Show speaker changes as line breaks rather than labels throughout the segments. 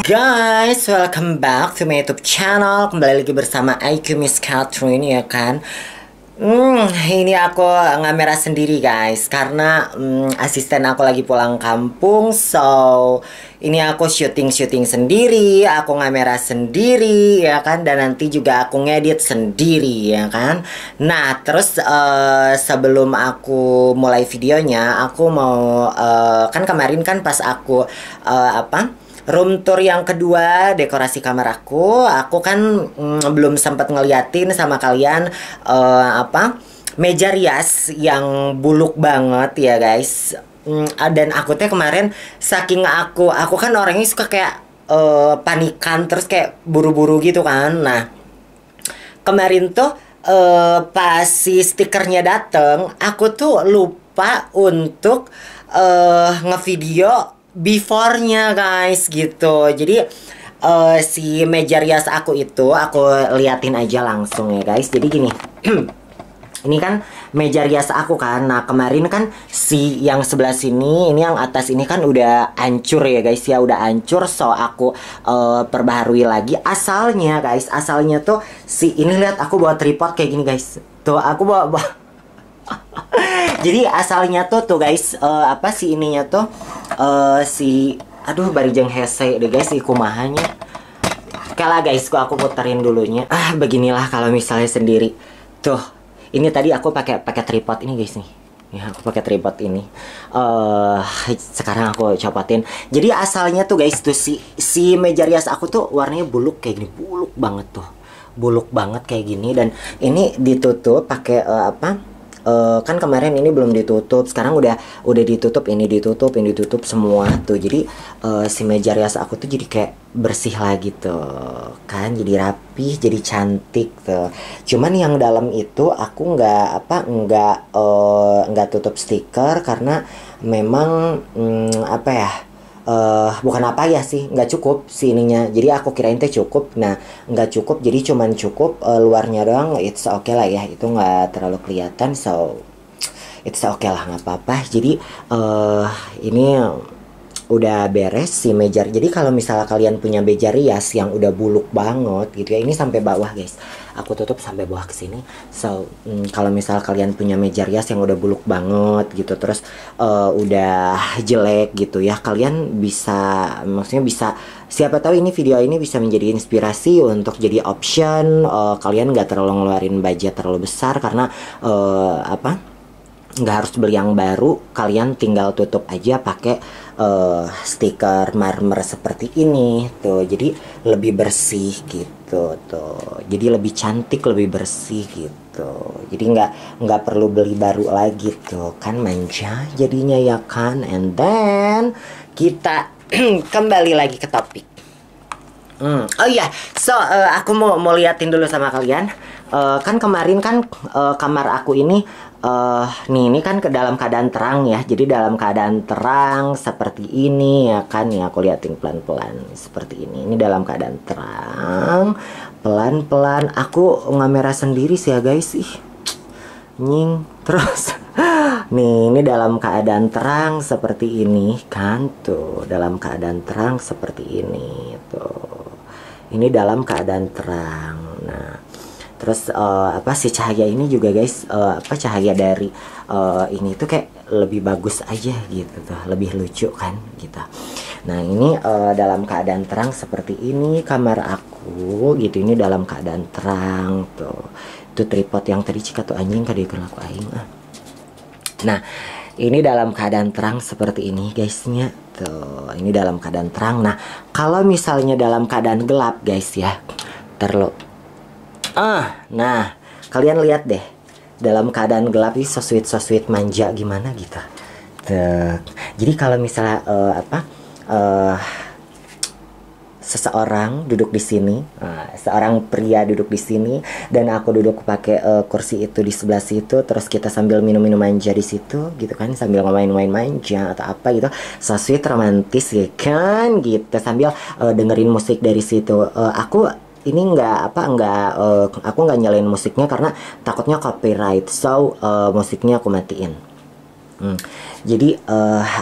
Guys, welcome back to my YouTube channel. Kembali lagi bersama IQ Miss Catherine ya kan. Ini aku ngamera sendiri guys, karena asisten aku lagi pulang kampung. So, ini aku syuting sendiri, aku ngamera sendiri ya kan. Dan nanti juga aku ngedit sendiri ya kan. Nah, terus sebelum aku mulai videonya, aku mau kan kemarin kan pas aku room tour yang kedua dekorasi kamar aku kan belum sempat ngeliatin sama kalian meja rias yang buluk banget ya guys. Dan aku teh kemarin saking aku kan orangnya suka kayak panikan, terus kayak buru-buru gitu kan. Nah, kemarin tuh pas si stikernya dateng, aku tuh lupa untuk ngevideo before-nya guys gitu. Jadi si meja rias aku itu aku liatin aja langsung ya guys. Jadi gini. Ini kan meja rias aku kan. Nah, kemarin kan si yang sebelah sini, ini yang atas ini kan udah hancur ya guys ya, udah hancur. So aku perbaharui lagi. Asalnya guys, asalnya tuh si ini, lihat aku bawa tripod kayak gini guys. Tuh aku bawa jadi asalnya tuh guys, apa sih ininya tuh aduh barijeng hese deh guys, kumahanya. Kala guys, aku puterin dulunya. Beginilah kalau misalnya sendiri. Tuh, ini tadi aku pakai tripod ini guys nih. Ya, aku pakai tripod ini. Sekarang aku copotin. Jadi asalnya tuh guys, tuh si meja rias aku tuh warnanya buluk kayak gini, buluk banget tuh. Buluk banget kayak gini, dan ini ditutup pakai kan kemarin ini belum ditutup, sekarang udah ditutup, ini ditutup semua tuh. Jadi si meja rias aku tuh jadi kayak bersih lagi tuh kan, jadi rapih, jadi cantik tuh. Cuman yang dalam itu aku nggak tutup stiker karena memang bukan nggak cukup si ininya. Jadi aku kirain teh cukup. Nah, nggak cukup, jadi cuman cukup luarnya doang. It's okay lah ya, itu nggak terlalu kelihatan. So it's okay lah, nggak apa-apa. Jadi ini udah beres si meja. Jadi kalau misalnya kalian punya meja rias yang udah buluk banget gitu ya, ini sampai bawah guys, aku tutup sampai bawah ke sini. So kalau misalnya kalian punya meja rias yang udah buluk banget gitu, terus udah jelek gitu ya, kalian bisa, maksudnya bisa, siapa tahu ini video ini bisa menjadi inspirasi untuk jadi option. Kalian nggak terlalu ngeluarin budget terlalu besar, karena nggak harus beli yang baru, kalian tinggal tutup aja pakai stiker marmer seperti ini tuh. Jadi lebih bersih gitu tuh, jadi lebih cantik, lebih bersih gitu. Jadi nggak perlu beli baru lagi tuh kan, manja jadinya ya kan. And then kita kembali lagi ke topik. Oh iya, so aku mau liatin dulu sama kalian. Kan kemarin kan kamar aku ini ini kan ke dalam keadaan terang ya. Jadi dalam keadaan terang seperti ini ya kan ya, aku liatin pelan-pelan seperti ini. Ini dalam keadaan terang, pelan-pelan aku ngamera sendiri sih ya guys. Nying. Terus nih, ini dalam keadaan terang seperti ini kan tuh, dalam keadaan terang seperti ini tuh. Ini dalam keadaan terang. Nah, terus si cahaya ini juga guys, cahaya dari ini tuh kayak lebih bagus aja gitu tuh, lebih lucu kan gitu. Nah, ini dalam keadaan terang seperti ini kamar aku gitu. Ini dalam keadaan terang tuh. Itu tripod yang tadi cika tuh anjing kadekeun aku aing. Nah, ini dalam keadaan terang seperti ini guysnya tuh. Ini dalam keadaan terang. Nah, kalau misalnya dalam keadaan gelap guys ya, nah kalian lihat deh, dalam keadaan gelap ini so sweet manja gimana gitu tuh. Jadi kalau misalnya seseorang duduk di sini, seorang pria duduk di sini, dan aku duduk pakai kursi itu di sebelah situ, terus kita sambil minum manja di situ gitu kan, sambil ngomongin manja atau apa gitu, so sweet, romantis ya kan gitu, sambil dengerin musik dari situ. Aku ini aku nggak nyalain musiknya karena takutnya copyright, so musiknya aku matiin. Hmm. Jadi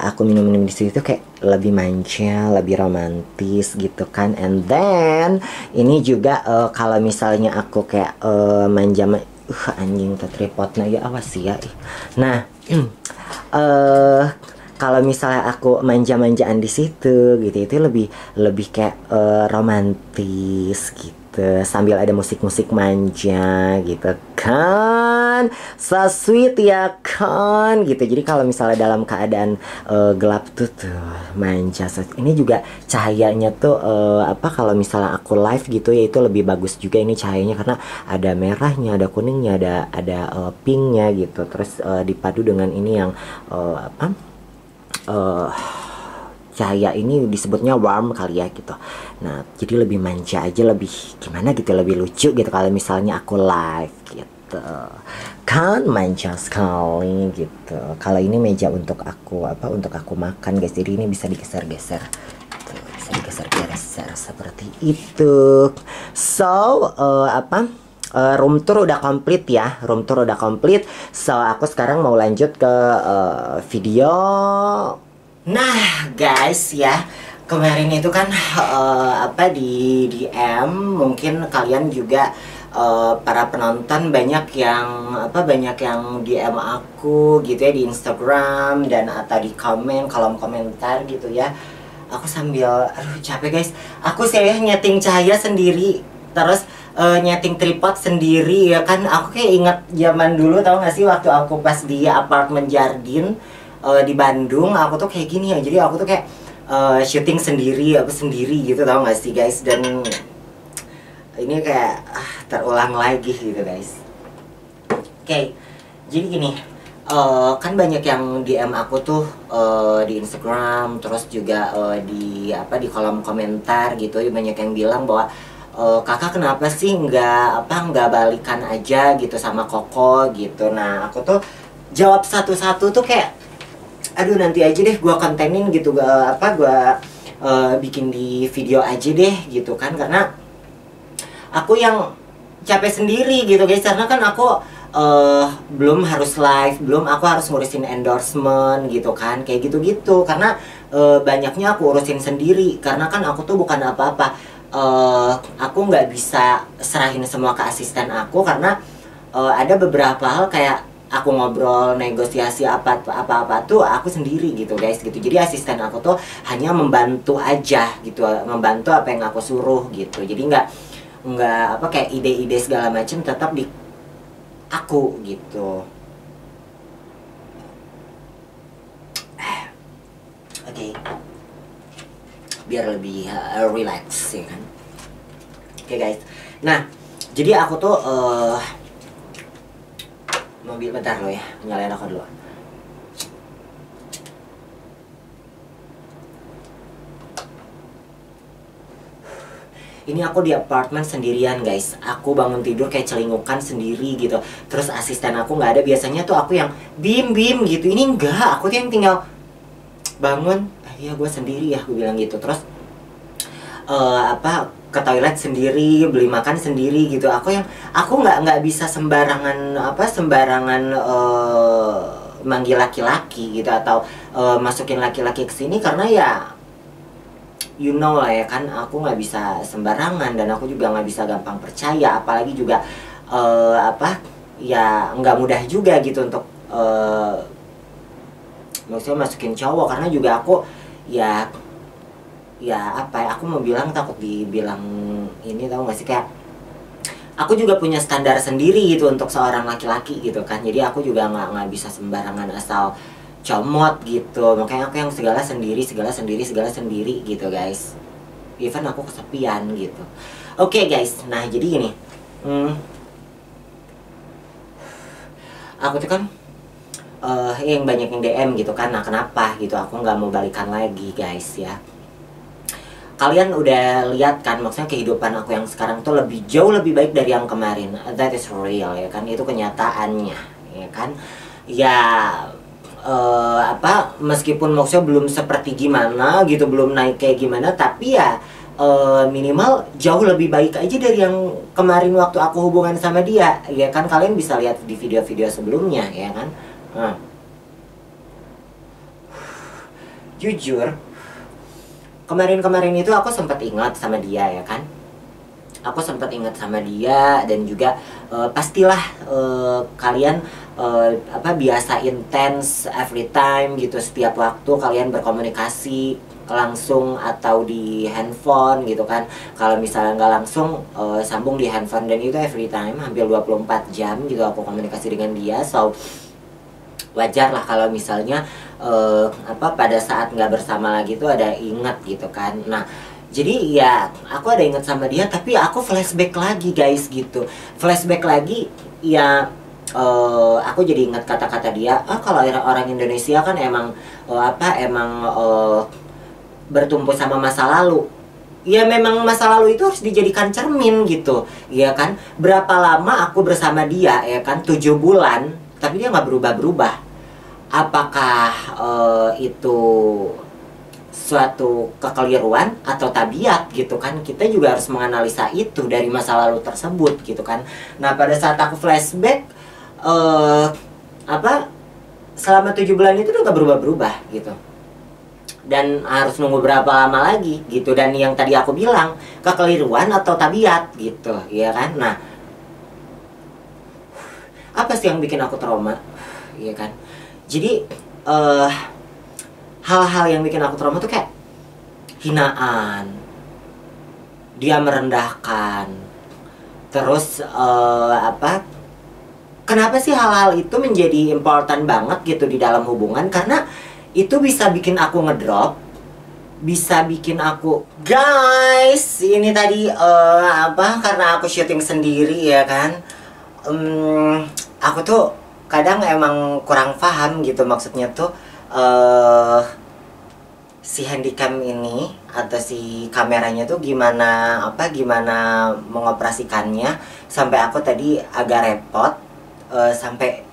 aku minum-minum di situ kayak lebih manja, lebih romantis gitu kan. And then ini juga kalau misalnya aku kayak manja, anjing tuh tripodnya ya, awas ya. Nah, eh kalau misalnya aku manja-manjaan di situ gitu, itu lebih lebih kayak romantis gitu, sambil ada musik-musik manja gitu kan, so sweet ya kan gitu. Jadi kalau misalnya dalam keadaan gelap tuh manja. So, ini juga cahayanya tuh apa, kalau misalnya aku live gitu ya, itu lebih bagus juga ini cahayanya, karena ada merahnya, ada kuningnya, ada pinknya gitu. Terus dipadu dengan ini yang apa, eh cahaya ini disebutnya warm kali ya gitu. Nah, jadi lebih manja aja, lebih gimana gitu, lebih lucu gitu kalau misalnya aku live gitu. Kan manja sekali gitu. Kalau ini meja untuk aku apa, untuk aku makan guys. Jadi ini bisa digeser-geser. Tuh, bisa digeser-geser seperti itu. So, apa? Room tour udah komplit ya, room tour udah komplit. So aku sekarang mau lanjut ke video. Nah guys ya, kemarin itu kan apa, di DM mungkin kalian juga para penonton banyak yang apa, banyak yang DM aku gitu ya di Instagram dan atau di komen, kolom komentar gitu ya. Aku sambil aduh capek guys, aku sih ya nyeting cahaya sendiri, terus nyeting tripod sendiri ya kan. Aku kayak inget zaman dulu, tau gak sih, waktu aku pas di apartemen Jardin di Bandung, aku tuh kayak gini ya. Jadi aku tuh kayak syuting sendiri, aku sendiri gitu, tau gak sih guys. Dan ini kayak terulang lagi gitu guys. Oke, jadi gini, kan banyak yang DM aku tuh di Instagram, terus juga di apa, di kolom komentar gitu, banyak yang bilang bahwa kakak kenapa sih nggak balikan aja gitu sama Koko gitu. Nah aku tuh jawab satu-satu tuh kayak aduh nanti aja deh gua kontenin gitu, gak apa, gua bikin di video aja deh gitu kan, karena aku yang capek sendiri gitu guys. Karena kan aku belum harus live, belum aku harus ngurusin endorsement gitu kan, kayak gitu-gitu. Karena banyaknya aku urusin sendiri, karena kan aku tuh bukan apa-apa. Aku nggak bisa serahin semua ke asisten aku, karena ada beberapa hal kayak aku ngobrol, negosiasi apa-apa tuh aku sendiri gitu guys gitu. Jadi asisten aku tuh hanya membantu aja gitu, membantu apa yang aku suruh gitu. Jadi nggak apa, kayak ide-ide segala macam tetap di aku gitu. Oke, biar lebih relax ya kan. Oke guys, nah jadi aku tuh mobil bentar lo ya, nyalain aku dulu. Ini aku di apartemen sendirian guys. Aku bangun tidur kayak celingukan sendiri gitu. Terus asisten aku nggak ada. Biasanya tuh aku yang bim gitu. Ini enggak, aku tuh yang tinggal bangun, ya gue sendiri ya, gue bilang gitu. Terus apa, ke toilet sendiri, beli makan sendiri gitu. Aku nggak bisa sembarangan apa, sembarangan manggil laki-laki gitu, atau masukin laki-laki ke sini, karena ya you know lah ya kan, aku nggak bisa sembarangan, dan aku juga nggak bisa gampang percaya. Apalagi juga apa ya, nggak mudah juga gitu untuk maksudnya masukin cowok, karena juga aku ya apa ya, aku mau bilang takut dibilang ini, tahu gak sih, kayak aku juga punya standar sendiri gitu untuk seorang laki-laki gitu kan. Jadi aku juga nggak bisa sembarangan asal comot gitu. Makanya aku yang segala sendiri gitu guys. Even aku kesepian gitu. Oke guys, nah jadi gini, aku tuh kan yang banyak yang DM gitu kan. Nah kenapa gitu aku nggak mau balikan lagi guys ya. Kalian udah lihat kan, maksudnya kehidupan aku yang sekarang tuh jauh lebih baik dari yang kemarin. That is real ya kan, itu kenyataannya ya kan. Ya apa, meskipun maksudnya belum seperti gimana gitu, belum naik kayak gimana, tapi ya minimal jauh lebih baik aja dari yang kemarin waktu aku hubungan sama dia ya kan. Kalian bisa lihat di video-video sebelumnya ya kan. jujur kemarin-kemarin itu aku sempat ingat sama dia ya kan. Aku sempat ingat sama dia dan juga pastilah kalian biasa intens every time gitu, setiap waktu kalian berkomunikasi langsung atau di handphone gitu kan. Kalau misalnya nggak langsung sambung di handphone, dan itu every time hampir 24 jam gitu aku komunikasi dengan dia. So wajar lah kalau misalnya pada saat nggak bersama lagi tuh ada ingat gitu kan. Nah jadi ya aku ada ingat sama dia, tapi aku flashback lagi guys gitu, flashback lagi ya. Aku jadi ingat kata-kata dia, kalau orang Indonesia kan emang bertumpu sama masa lalu. Ya memang masa lalu itu harus dijadikan cermin gitu, ya kan. Berapa lama aku bersama dia ya kan, 7 bulan, tapi dia nggak berubah-berubah. Apakah itu suatu kekeliruan atau tabiat gitu kan? Kita juga harus menganalisa itu dari masa lalu tersebut gitu kan. Nah pada saat aku flashback selama 7 bulan itu udah gak berubah-berubah gitu, dan harus nunggu berapa lama lagi gitu. Dan yang tadi aku bilang, kekeliruan atau tabiat gitu ya kan. Nah apa sih yang bikin aku trauma ya kan? Jadi hal-hal yang bikin aku trauma tuh kayak hinaan, dia merendahkan, terus kenapa sih hal-hal itu menjadi important banget gitu di dalam hubungan? Karena itu bisa bikin aku ngedrop, bisa bikin aku, guys ini tadi karena aku syuting sendiri ya kan. Aku tuh kadang emang kurang paham gitu, maksudnya tuh si handycam ini atau si kameranya tuh gimana mengoperasikannya, sampai aku tadi agak repot. Sampai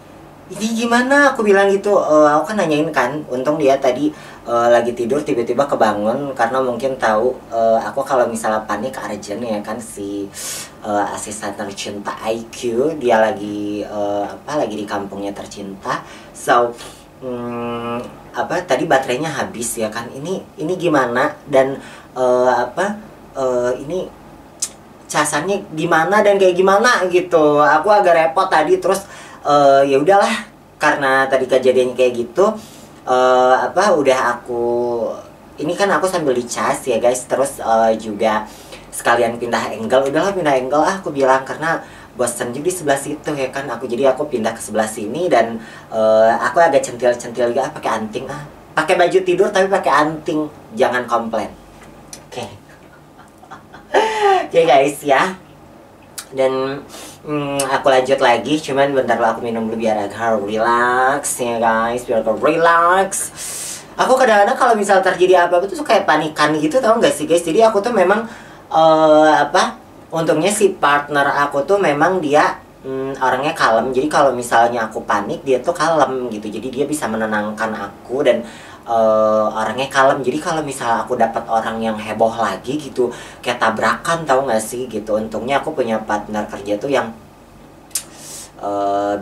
ini gimana aku bilang gitu, aku kan nanyain kan, untung dia tadi lagi tidur tiba-tiba kebangun, karena mungkin tahu aku kalau misalnya panik urgent ya kan. Si asisten tercinta IQ dia lagi lagi di kampungnya tercinta. So tadi baterainya habis ya kan. Ini gimana, dan ini casannya gimana dan kayak gimana gitu. Aku agak repot tadi. Terus ya udahlah, karena tadi kejadiannya kayak gitu, udah aku ini kan aku sambil dicas ya guys. Terus juga sekalian pindah angle, udahlah pindah angle aku bilang, karena bosan juga di sebelah situ ya kan. Jadi aku pindah ke sebelah sini, dan aku agak centil-centil juga pakai anting, pakai baju tidur tapi pakai anting, jangan komplain. Oke. Oke guys ya. Dan aku lanjut lagi, cuman bentar lah aku minum dulu biar agak relax ya guys, biar agak relax. Aku kadang-kadang kalau misal terjadi apa-apa tuh kayak panikan gitu, tau gak sih guys. Jadi aku tuh memang untungnya si partner aku tuh memang dia orangnya kalem. Jadi kalau misalnya aku panik, dia tuh kalem gitu. Jadi dia bisa menenangkan aku, dan orangnya kalem. Jadi kalau misalnya aku dapat orang yang heboh lagi gitu, kayak tabrakan, tau gak sih gitu. Untungnya aku punya partner kerja tuh yang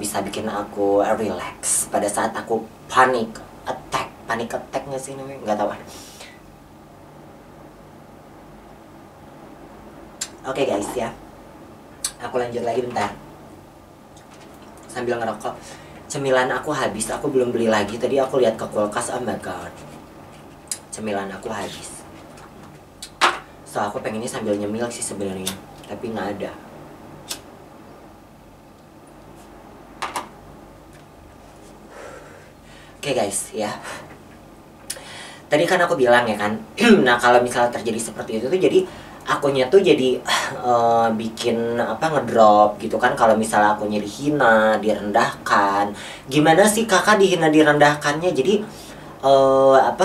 bisa bikin aku relax pada saat aku panic attack gak sih namanya? Gak tau. Oke guys ya, aku lanjut lagi bentar sambil ngerokok. Cemilan aku habis, aku belum beli lagi. Tadi aku lihat ke kulkas, oh my god, cemilan aku habis. So aku pengennya sambil nyemil sih sebenarnya, tapi nggak ada. Oke guys ya, tadi kan aku bilang ya kan, nah kalau misalnya terjadi seperti itu tuh jadi akunya tuh jadi bikin ngedrop gitu kan. Kalau misalnya akunya dihina, direndahkan, gimana sih kakak dihina direndahkannya? Jadi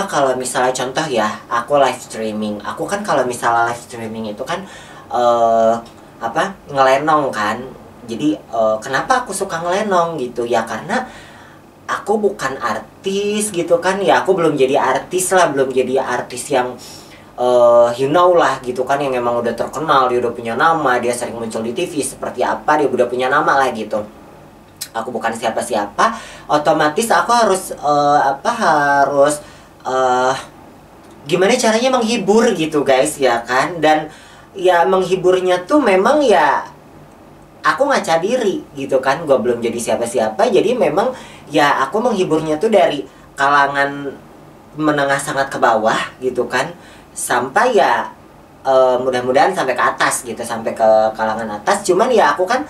kalau misalnya contoh ya, aku live streaming, aku kan kalau misalnya live streaming itu kan ngelenong kan. Jadi kenapa aku suka ngelenong gitu ya, karena aku bukan artis gitu kan ya. Aku belum jadi artis lah, belum jadi artis yang you know lah gitu kan, yang emang udah terkenal, dia udah punya nama, dia sering muncul di TV seperti apa, dia udah punya nama lah gitu. Aku bukan siapa-siapa, otomatis aku harus eh gimana caranya menghibur gitu guys ya kan. Dan ya menghiburnya tuh memang ya aku ngaca diri gitu kan, gue belum jadi siapa-siapa, jadi memang ya aku menghiburnya tuh dari kalangan menengah sangat ke bawah gitu kan, sampai ya mudah-mudahan sampai ke atas gitu, sampai ke kalangan atas. Cuman ya aku kan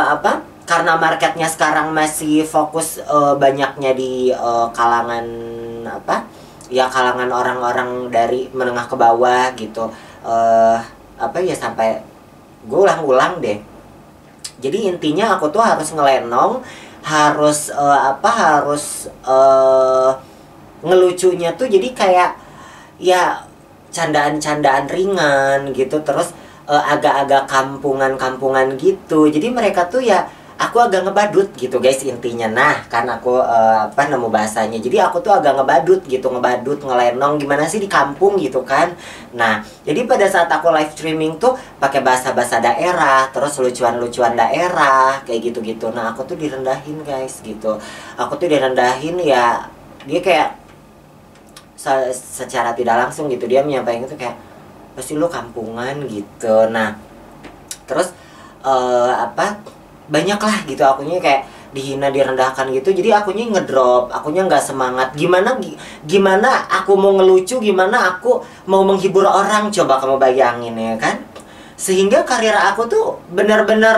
apa, karena marketnya sekarang masih fokus banyaknya di kalangan apa ya, kalangan orang-orang dari menengah ke bawah gitu, apa ya, sampai gue ulang-ulang deh. Jadi intinya aku tuh harus ngelenong, harus apa, harus ngelucunya tuh jadi kayak ya candaan-candaan ringan gitu, terus agak-agak kampungan-kampungan gitu. Jadi mereka tuh ya aku agak ngebadut gitu guys intinya. Nah kan aku apa, nemu bahasanya. Jadi aku tuh agak ngebadut gitu, ngebadut, ngelenong gimana sih di kampung gitu kan. Nah jadi pada saat aku live streaming tuh pakai bahasa-bahasa daerah, terus lucuan-lucuan daerah kayak gitu-gitu. Nah aku tuh direndahin guys gitu. Aku tuh direndahin ya, dia kayak secara tidak langsung gitu dia menyampaikan itu kayak, pasti lu kampungan gitu. Nah terus apa, banyak lah gitu akunya kayak dihina, direndahkan gitu. Jadi akunya ngedrop, akunya nggak semangat. Gimana aku mau ngelucu, gimana aku mau menghibur orang, coba kamu bayangin ya kan. Sehingga karir aku tuh bener-bener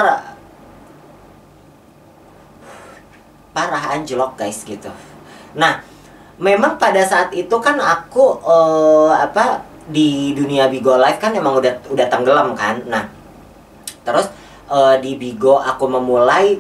parah, anjlok guys gitu. Nah memang pada saat itu kan aku apa, di dunia Bigo Live kan emang udah tenggelam kan. Nah terus di Bigo aku memulai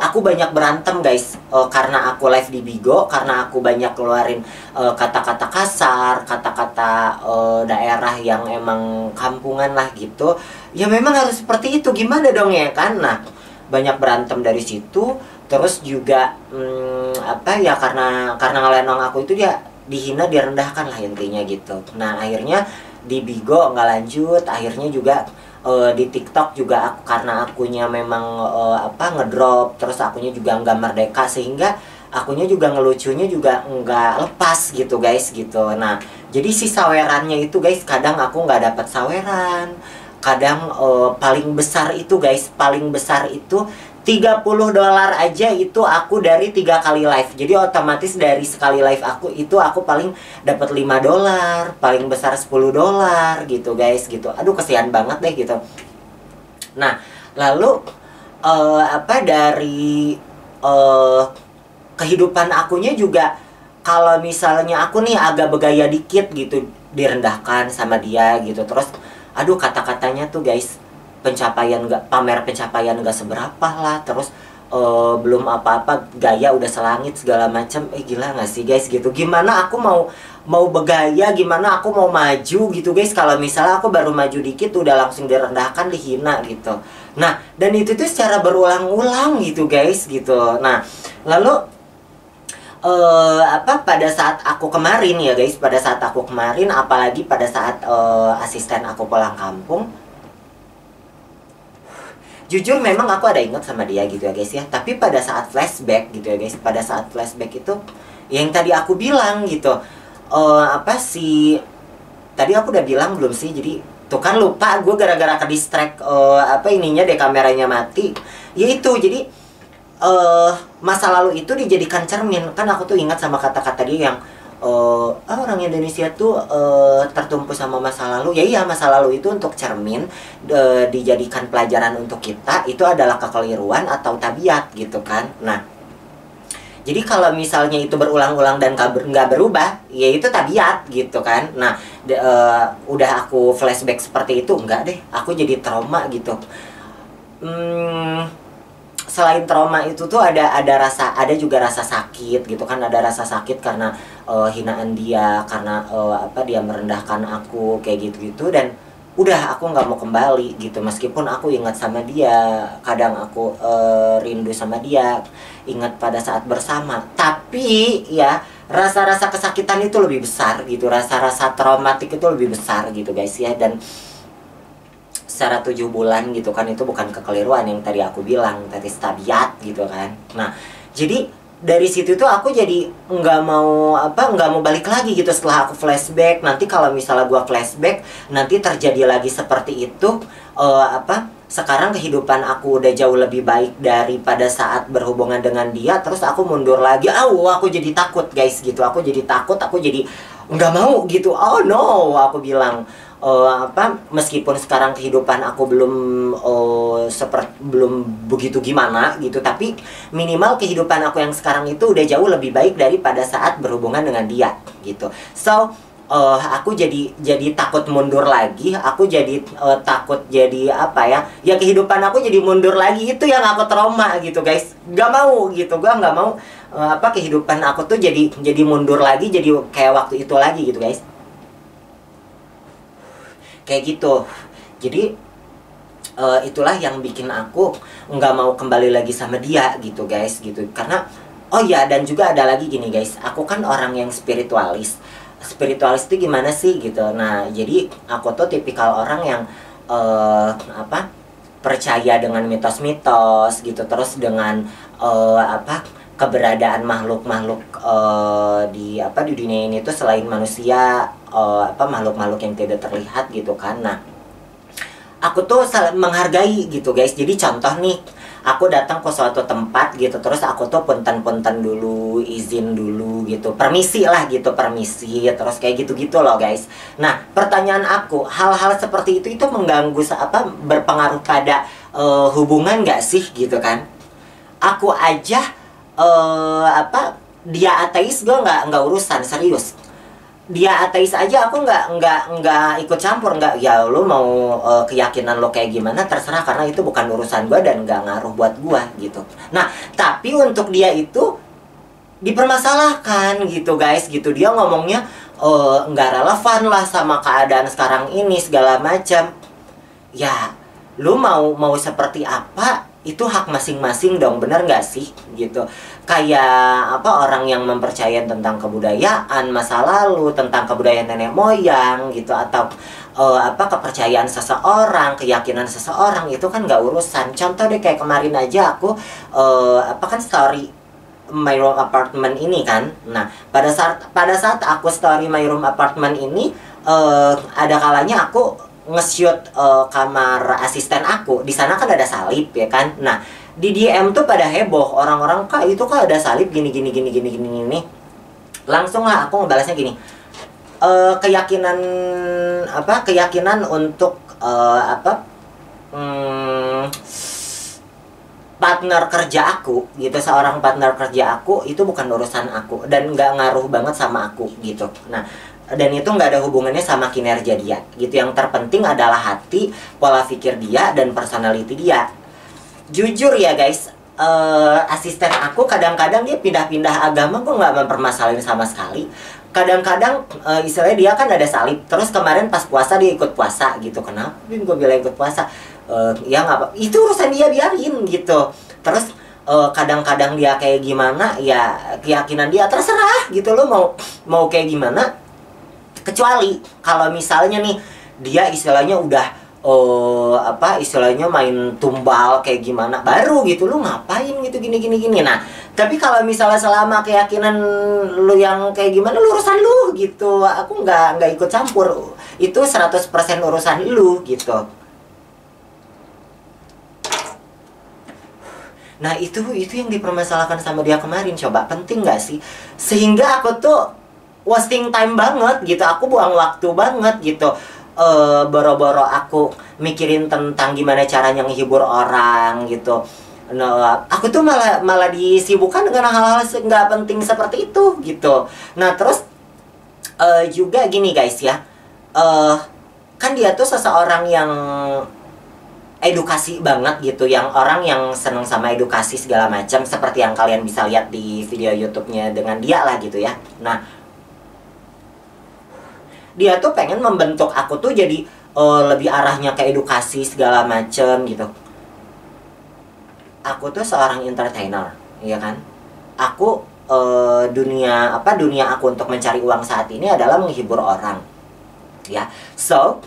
aku banyak berantem guys, karena aku live di Bigo, karena aku banyak keluarin kata-kata kasar, kata-kata daerah yang emang kampungan lah gitu. Ya memang harus seperti itu, gimana dong ya kan. Nah banyak berantem dari situ. Terus juga apa ya, karena ngelenong aku itu dia dihina, direndahkan lah intinya gitu. Nah akhirnya di Bigo nggak lanjut, akhirnya juga di TikTok juga aku, karena akunya memang apa, ngedrop, terus akunya juga nggak merdeka, sehingga akunya juga ngelucunya juga nggak lepas gitu guys gitu. Nah jadi si sawerannya itu guys, kadang aku nggak dapat saweran, kadang paling besar itu guys, paling besar itu $30 aja itu aku dari 3 kali live. Jadi otomatis dari sekali live aku itu aku paling dapat $5, paling besar $10 gitu guys gitu. Aduh kesian banget deh gitu. Nah lalu apa, dari kehidupan akunya juga, kalau misalnya aku nih agak bergaya dikit gitu, direndahkan sama dia gitu. Terus aduh kata-katanya tuh guys, pencapaian nggak, pamer pencapaian nggak seberapa lah. Terus belum apa-apa gaya udah selangit segala macam. Gila nggak sih guys gitu. Gimana aku mau bergaya, gimana aku mau maju gitu guys, kalau misalnya aku baru maju dikit udah langsung direndahkan, dihina gitu. Nah dan itu tuh secara berulang-ulang gitu guys gitu. Nah lalu apa, pada saat aku kemarin ya guys, pada saat aku kemarin, apalagi pada saat asisten aku pulang kampung, jujur memang aku ada ingat sama dia gitu ya guys ya. Tapi pada saat flashback gitu ya guys, pada saat flashback itu yang tadi aku bilang gitu, apa sih, tadi aku udah bilang belum sih? Jadi tuh kan lupa gue gara-gara ke distract apa ininya deh, kameranya mati. Ya itu jadi masa lalu itu dijadikan cermin. Kan aku tuh ingat sama kata-kata dia yang orang Indonesia tuh tertumpu sama masa lalu. Ya iya, masa lalu itu untuk cermin, dijadikan pelajaran untuk kita, itu adalah kekeliruan atau tabiat gitu kan. Nah jadi kalau misalnya itu berulang-ulang dan nggak berubah, ya itu tabiat gitu kan. Nah udah aku flashback seperti itu, enggak deh, aku jadi trauma gitu. Selain trauma itu tuh ada juga rasa sakit gitu kan. Ada rasa sakit karena hinaan dia, karena apa, dia merendahkan aku kayak gitu-gitu. Dan udah aku nggak mau kembali gitu, meskipun aku ingat sama dia, kadang aku rindu sama dia, ingat pada saat bersama. Tapi ya rasa-rasa kesakitan itu lebih besar gitu, rasa-rasa traumatik itu lebih besar gitu guys ya. Dan secara 7 bulan gitu kan, itu bukan kekeliruan yang tadi aku bilang, tadi tabiat gitu kan. Nah jadi dari situ tuh aku jadi nggak mau balik lagi gitu. Setelah aku flashback, nanti kalau misalnya gua flashback nanti terjadi lagi seperti itu, sekarang kehidupan aku udah jauh lebih baik daripada saat berhubungan dengan dia, terus aku mundur lagi. Aku jadi takut guys gitu. Aku jadi takut, aku jadi nggak mau gitu. Oh no, aku bilang, meskipun sekarang kehidupan aku belum begitu gimana gitu, tapi minimal kehidupan aku yang sekarang itu udah jauh lebih baik daripada saat berhubungan dengan dia gitu. So aku jadi takut mundur lagi. Aku jadi takut jadi ya kehidupan aku jadi mundur lagi. Itu yang aku trauma gitu guys. Gak mau gitu, gua nggak mau kehidupan aku tuh jadi mundur lagi, jadi kayak waktu itu lagi gitu guys. Kayak gitu. Jadi itulah yang bikin aku nggak mau kembali lagi sama dia gitu guys gitu. Karena oh ya, dan juga ada lagi gini guys, aku kan orang yang spiritualis. Spiritualis itu gimana sih gitu. Nah jadi aku tuh tipikal orang yang percaya dengan mitos-mitos gitu, terus dengan keberadaan makhluk-makhluk di dunia ini tuh selain manusia, makhluk-makhluk yang tidak terlihat gitu kan. Nah aku tuh menghargai gitu guys. Jadi contoh nih, aku datang ke suatu tempat gitu, terus aku tuh punten-punten dulu, izin dulu gitu, permisi lah gitu, permisi, terus kayak gitu-gitu loh guys. Nah pertanyaan aku, hal-hal seperti itu mengganggu berpengaruh pada hubungan gak sih gitu kan? Aku aja dia ateis, gue nggak urusan, serius. Dia ateis aja aku nggak ikut campur. Nggak, ya lo mau keyakinan lo kayak gimana terserah, karena itu bukan urusan gue dan nggak ngaruh buat gue gitu. Nah tapi untuk dia itu dipermasalahkan gitu guys gitu. Dia ngomongnya nggak relevan lah sama keadaan sekarang ini segala macam. Ya lo mau seperti apa, itu hak masing-masing dong, bener nggak sih gitu. Kayak orang yang mempercayai tentang kebudayaan masa lalu, tentang kebudayaan nenek moyang gitu, atau kepercayaan seseorang, keyakinan seseorang, itu kan nggak urusan. Contoh deh, kayak kemarin aja aku kan story My Room Apartment ini kan. Nah pada saat aku story My Room Apartment ini, ada kalanya aku nge-shoot kamar asisten aku. Di sana kan ada salib ya kan. Nah di DM tuh pada heboh orang-orang, kak itu kak ada salib gini. Langsung lah aku ngebalasnya gini, keyakinan untuk partner kerja aku gitu, seorang partner kerja aku itu bukan urusan aku dan nggak ngaruh banget sama aku gitu. Nah dan itu nggak ada hubungannya sama kinerja dia gitu. Yang terpenting adalah hati, pola pikir dia, dan personality dia. Jujur ya guys, asisten aku kadang-kadang dia pindah-pindah agama, gue nggak mempermasalahin sama sekali. Kadang-kadang istilahnya dia kan ada salib, terus kemarin pas puasa dia ikut puasa gitu. Kenapa gue bilang ikut puasa? Ya nggak apa, itu urusan dia, biarin gitu. Terus kadang-kadang dia kayak gimana, ya keyakinan dia, terserah gitu. Lo mau kayak gimana. Kecuali kalau misalnya nih dia istilahnya udah istilahnya main tumbal kayak gimana, baru gitu lu ngapain gitu gini. Nah tapi kalau misalnya selama keyakinan lu yang kayak gimana, lu urusan lu gitu. Aku nggak ikut campur, itu 100% urusan lu gitu. Nah itu yang dipermasalahkan sama dia kemarin. Coba penting nggak sih? Sehingga aku tuh wasting time banget gitu, aku buang waktu banget gitu. Boro-boro aku mikirin tentang gimana caranya menghibur orang gitu. Nah, aku tuh malah disibukkan dengan hal-hal nggak penting seperti itu gitu. Nah terus juga gini guys ya, kan dia tuh seseorang yang edukasi banget gitu, yang orang yang seneng sama edukasi segala macam, seperti yang kalian bisa lihat di video YouTube-nya dengan dia lah gitu ya. Nah dia tuh pengen membentuk aku tuh jadi lebih arahnya ke edukasi segala macem gitu. Aku tuh seorang entertainer, ya kan. Aku dunia aku untuk mencari uang saat ini adalah menghibur orang, ya. So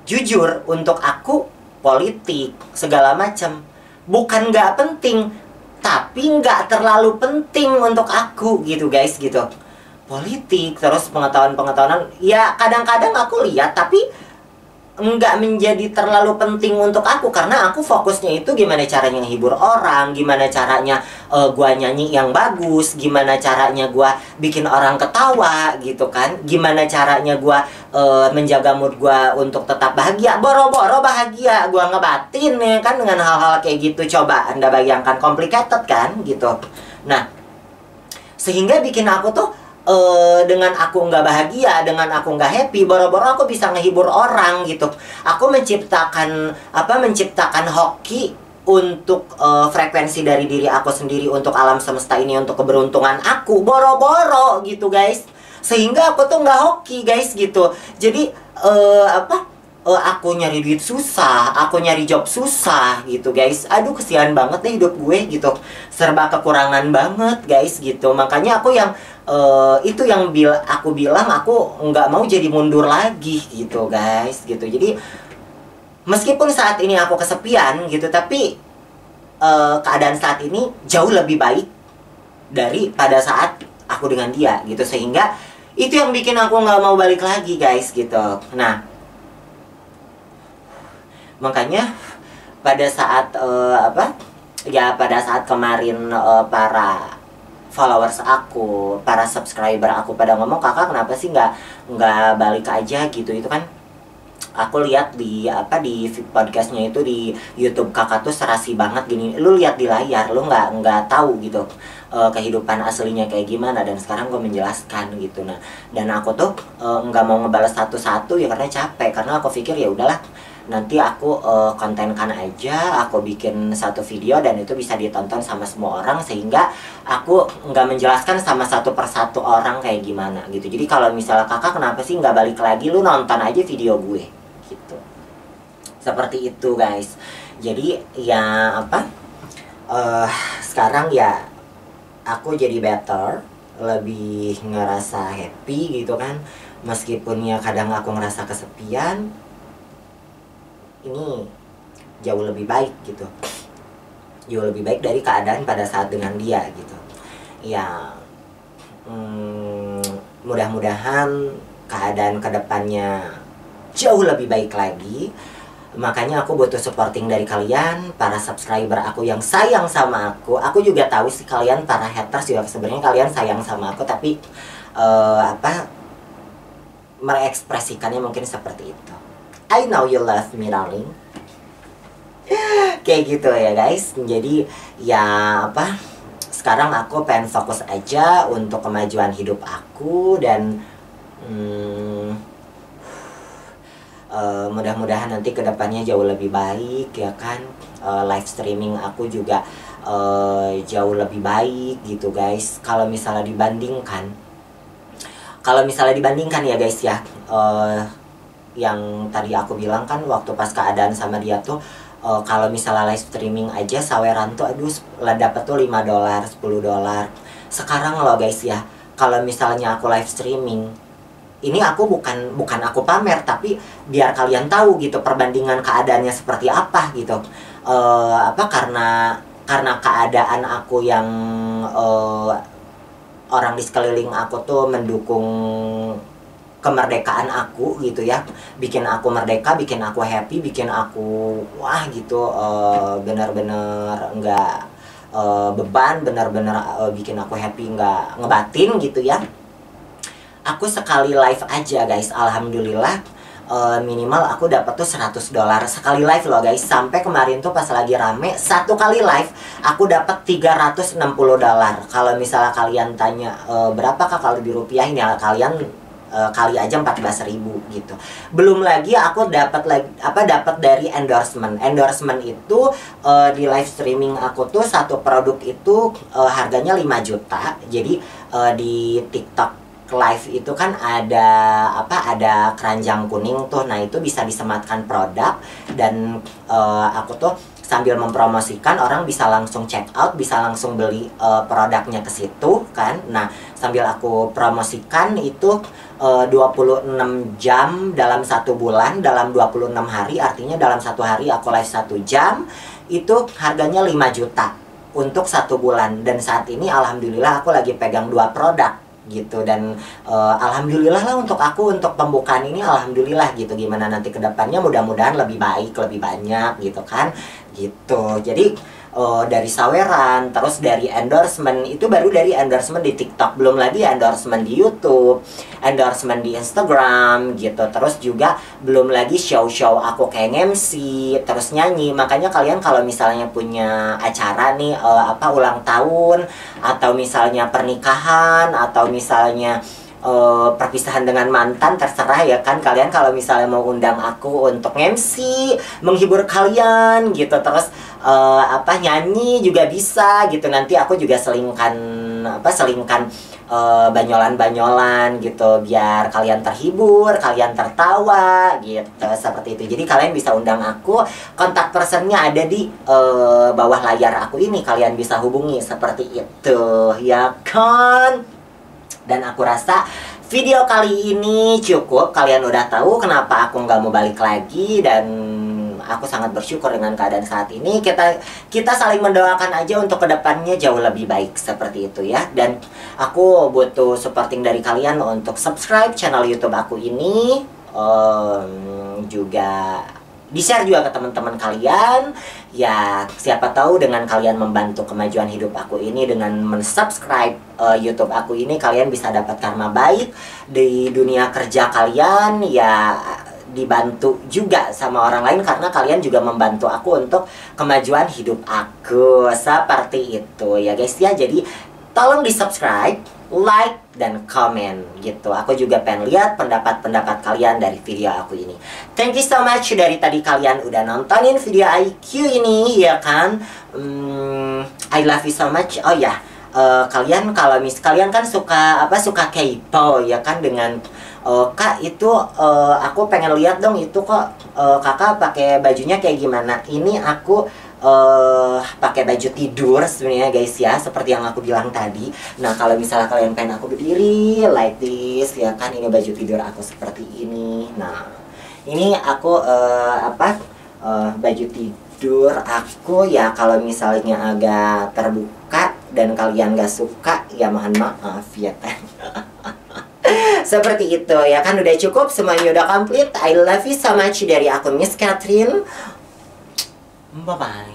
jujur untuk aku politik segala macam bukan nggak penting, tapi nggak terlalu penting untuk aku gitu guys gitu. Politik, terus pengetahuan ya kadang-kadang aku lihat tapi nggak menjadi terlalu penting untuk aku, karena aku fokusnya itu gimana caranya menghibur orang, gimana caranya gua nyanyi yang bagus, gimana caranya gua bikin orang ketawa gitu kan, gimana caranya gua menjaga mood gua untuk tetap bahagia, boro-boro bahagia gua ngebatin ya kan dengan hal-hal kayak gitu. Coba Anda bayangkan, complicated kan gitu. Nah, sehingga bikin aku tuh dengan aku nggak bahagia, dengan aku nggak happy, boro-boro aku bisa ngehibur orang gitu. Aku menciptakan hoki untuk frekuensi dari diri aku sendiri, untuk alam semesta ini, untuk keberuntungan aku, boro-boro gitu guys. Sehingga aku tuh nggak hoki guys gitu. Jadi aku nyari duit susah, aku nyari job susah gitu guys. Aduh kesian banget deh hidup gue gitu, serba kekurangan banget guys gitu. Makanya aku yang itu yang aku bilang aku nggak mau jadi mundur lagi gitu guys gitu. Jadi meskipun saat ini aku kesepian gitu, tapi keadaan saat ini jauh lebih baik daripada saat aku dengan dia gitu. Sehingga itu yang bikin aku nggak mau balik lagi guys gitu. Nah, makanya pada saat pada saat kemarin para followers aku, para subscriber aku pada ngomong, kakak kenapa sih nggak balik aja gitu. Itu kan aku lihat di podcastnya itu di YouTube, kakak tuh serasi banget gini. Lu lihat di layar, lu nggak tahu gitu kehidupan aslinya kayak gimana. Dan sekarang gue menjelaskan gitu. Nah, dan aku tuh nggak mau ngebalas satu-satu ya karena capek. Karena aku pikir ya udahlah, nanti aku kontenkan aja, aku bikin satu video dan itu bisa ditonton sama semua orang, sehingga aku nggak menjelaskan sama satu persatu orang kayak gimana gitu. Jadi kalau misalnya kakak kenapa sih nggak balik lagi, lu nonton aja video gue gitu. Seperti itu guys. Jadi ya sekarang ya aku jadi better, lebih ngerasa happy gitu kan. Meskipun ya kadang aku ngerasa kesepian, ini jauh lebih baik gitu, jauh lebih baik dari keadaan pada saat dengan dia gitu ya. Mudah-mudahan keadaan kedepannya jauh lebih baik lagi. Makanya aku butuh supporting dari kalian, para subscriber aku yang sayang sama aku. Aku juga tahu sih kalian para haters juga sebenarnya kalian sayang sama aku, tapi merekspresikannya mungkin seperti itu. I know you love me darling. Kayak gitu ya guys. Jadi ya sekarang aku pengen fokus aja untuk kemajuan hidup aku. Dan mudah-mudahan nanti kedepannya jauh lebih baik ya kan. Live streaming aku juga jauh lebih baik gitu guys. Kalau misalnya dibandingkan ya guys ya, yang tadi aku bilang kan waktu pas keadaan sama dia tuh, kalau misalnya live streaming aja saweran tuh aduh dapat tuh $5, $10. Sekarang loh guys ya, kalau misalnya aku live streaming, ini aku bukan aku pamer, tapi biar kalian tahu gitu perbandingan keadaannya seperti apa gitu. Karena keadaan aku yang orang di sekeliling aku tuh mendukung kemerdekaan aku gitu ya, bikin aku merdeka, bikin aku happy, bikin aku wah gitu, bener-bener nggak beban, bener-bener bikin aku happy, nggak ngebatin gitu ya. Aku sekali live aja guys, alhamdulillah minimal aku dapat tuh $100 sekali live loh guys. Sampai kemarin tuh pas lagi rame, satu kali live aku dapat $360. Kalau misalnya kalian tanya berapakah kalau dirupiahin ya, kalian kali aja 14.000 gitu. Belum lagi aku dapat dari endorsement. Endorsement itu di live streaming aku tuh satu produk itu harganya 5 juta. Jadi di TikTok live itu kan ada keranjang kuning tuh. Nah, itu bisa disematkan produk dan aku tuh sambil mempromosikan, orang bisa langsung check out, bisa langsung beli produknya ke situ kan. Nah, sambil aku promosikan itu 26 jam dalam 1 bulan, dalam 26 hari, artinya dalam 1 hari aku live 1 jam, itu harganya 5 juta. untuk 1 bulan. Dan saat ini alhamdulillah aku lagi pegang 2 produk gitu. Dan alhamdulillah lah untuk aku, untuk pembukaan ini alhamdulillah gitu. Gimana nanti kedepannya mudah-mudahan lebih baik, lebih banyak gitu kan gitu. Jadi dari saweran, terus dari endorsement, itu baru dari endorsement di TikTok, belum lagi endorsement di YouTube, endorsement di Instagram gitu. Terus juga belum lagi show-show aku kayak MC, terus nyanyi. Makanya kalian kalau misalnya punya acara nih, ulang tahun, atau misalnya pernikahan, atau misalnya perpisahan dengan mantan, terserah ya kan. Kalian kalau misalnya mau undang aku untuk MC, menghibur kalian gitu, terus nyanyi juga bisa gitu. Nanti aku juga selingkan banyolan-banyolan gitu, biar kalian terhibur, kalian tertawa gitu, seperti itu. Jadi kalian bisa undang aku, kontak personnya ada di bawah layar aku ini, kalian bisa hubungi seperti itu ya kan. Dan aku rasa video kali ini cukup. Kalian udah tahu kenapa aku nggak mau balik lagi. Dan aku sangat bersyukur dengan keadaan saat ini. Kita saling mendoakan aja untuk kedepannya jauh lebih baik, seperti itu ya. Dan aku butuh supporting dari kalian untuk subscribe channel YouTube aku ini, juga di-share juga ke teman-teman kalian. Ya, siapa tahu dengan kalian membantu kemajuan hidup aku ini, dengan mensubscribe YouTube aku ini, kalian bisa dapat karma baik di dunia kerja kalian. Ya, dibantu juga sama orang lain karena kalian juga membantu aku untuk kemajuan hidup aku, seperti itu ya guys ya. Jadi tolong di subscribe, like, dan komen gitu. Aku juga pengen lihat pendapat-pendapat kalian dari video aku ini. Thank you so much dari tadi kalian udah nontonin video IQ ini ya kan. I love you so much. Oh ya, kalian kalau kalian kan suka K-pop ya kan, dengan Kak itu aku pengen lihat dong itu kok kakak pakai bajunya kayak gimana. Ini aku pakai baju tidur sebenarnya guys ya, seperti yang aku bilang tadi. Nah, kalau misalnya kalian pengen aku berdiri like this ya kan, ini baju tidur aku seperti ini. Nah, ini aku baju tidur aku ya, kalau misalnya agak terbuka dan kalian gak suka ya mohon maaf ya kan. Seperti itu ya kan, udah cukup, semuanya udah komplit. I love you so much dari aku Miss Catherine. Bye bye.